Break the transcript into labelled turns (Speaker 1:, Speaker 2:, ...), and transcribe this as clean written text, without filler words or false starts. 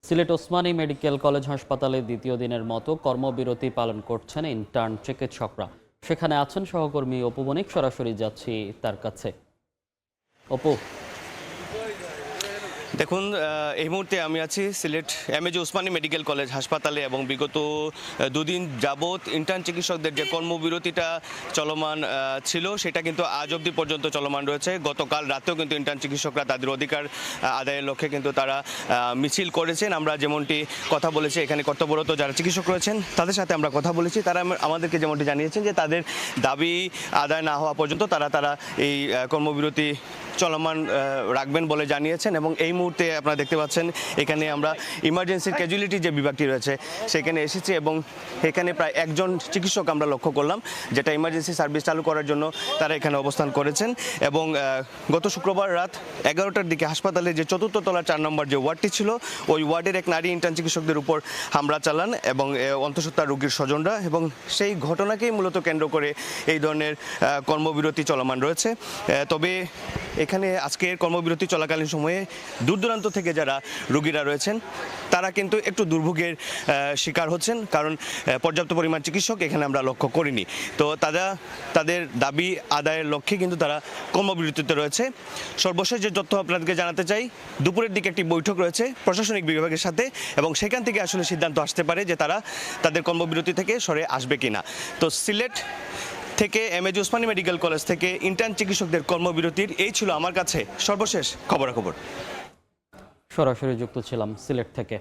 Speaker 1: Sylhet Osmani medical college হাসপাতালে দ্বিতীয় দিনের মতো কর্মবিরতি পালন করছেন ইন্টার্ন চিকিৎসকরা। সেখানে আছেন সহকর্মী অপু বণিক। সরাসরি যাচ্ছি তার কাছে। অপু,
Speaker 2: দেখুন, এই মুহূর্তে আমি আছি Sylhet MAG Osmani medical college হাসপাতালে এবং বিগত দুদিন যাবৎ ইন্টার্ন চিকিৎসকদের যে কর্মবিরতিটা চলমান ছিল সেটা কিন্তু আজ অবধি পর্যন্ত চলমান রয়েছে। গতকাল রাতেও কিন্তু ইন্টার্ন চিকিৎসকরা তাদের অধিকার আদায়ের লক্ষ্যে কিন্তু তারা মিছিল করেছেন। আমরা যেমনটি কথা বলেছি, এখানে কর্তব্যরত যারা চিকিৎসক রয়েছেন তাদের সাথে আমরা কথা বলেছি। তারা আমাদেরকে যেমনটি জানিয়েছেন যে তাদের দাবি আদায় না হওয়া পর্যন্ত তারা এই কর্মবিরতি চলমান রাখবেন বলে জানিয়েছেন। এবং এই মুহূর্তে আপনারা দেখতে পাচ্ছেন এখানে আমরা ইমার্জেন্সি ক্যাজুয়ালিটি যে বিভাগটি রয়েছে সেখানে এসেছি এবং এখানে প্রায় একজন চিকিৎসক আমরা লক্ষ্য করলাম, যেটা ইমার্জেন্সি সার্ভিস চালু করার জন্য তারা এখানে অবস্থান করেছেন। এবং গত শুক্রবার রাত 11টার দিকে হাসপাতালে যে 4র্থ তলার 4 নম্বর যে ওয়ার্ডটি ছিল, ওই ওয়ার্ডের এক নারী ইন্টার্ন চিকিৎসকদের উপর হামলা চালান এবং অন্তঃসত্ত্বা রোগীর স্বজনরা, এবং সেই ঘটনাকেই মূলত কেন্দ্র করে এই ধরনের কর্মবিরতি চলমান রয়েছে। তবে এখানে আজকের কর্মবিরতি চলাকালীন সময়ে দূর দূরান্ত থেকে যারা রোগীরা রয়েছেন তারা কিন্তু একটু দুর্ভোগের শিকার হচ্ছেন, কারণ পর্যাপ্ত পরিমাণ চিকিৎসক এখানে আমরা লক্ষ্য করিনি। তো তাদের দাবি আদায়ের লক্ষ্যে কিন্তু তারা কর্মবিরতিতে রয়েছে। সর্বশেষ যে তথ্য আপনাদেরকে জানাতে চাই, দুপুরের দিকে একটি বৈঠক রয়েছে প্রশাসনিক বিভাগের সাথে এবং সেখান থেকে আসলে সিদ্ধান্ত আসতে পারে যে তারা তাদের কর্মবিরতি থেকে সরে আসবে কিনা। তো সিলেট থেকে এমএজি ওসমানী মেডিকেল কলেজ থেকে ইন্টার্ন চিকিৎসকদের কর্মবিরতির এই ছিল আমার কাছে সর্বশেষ খবরাখবর।
Speaker 1: সরাসরি যুক্ত ছিলাম সিলেট থেকে।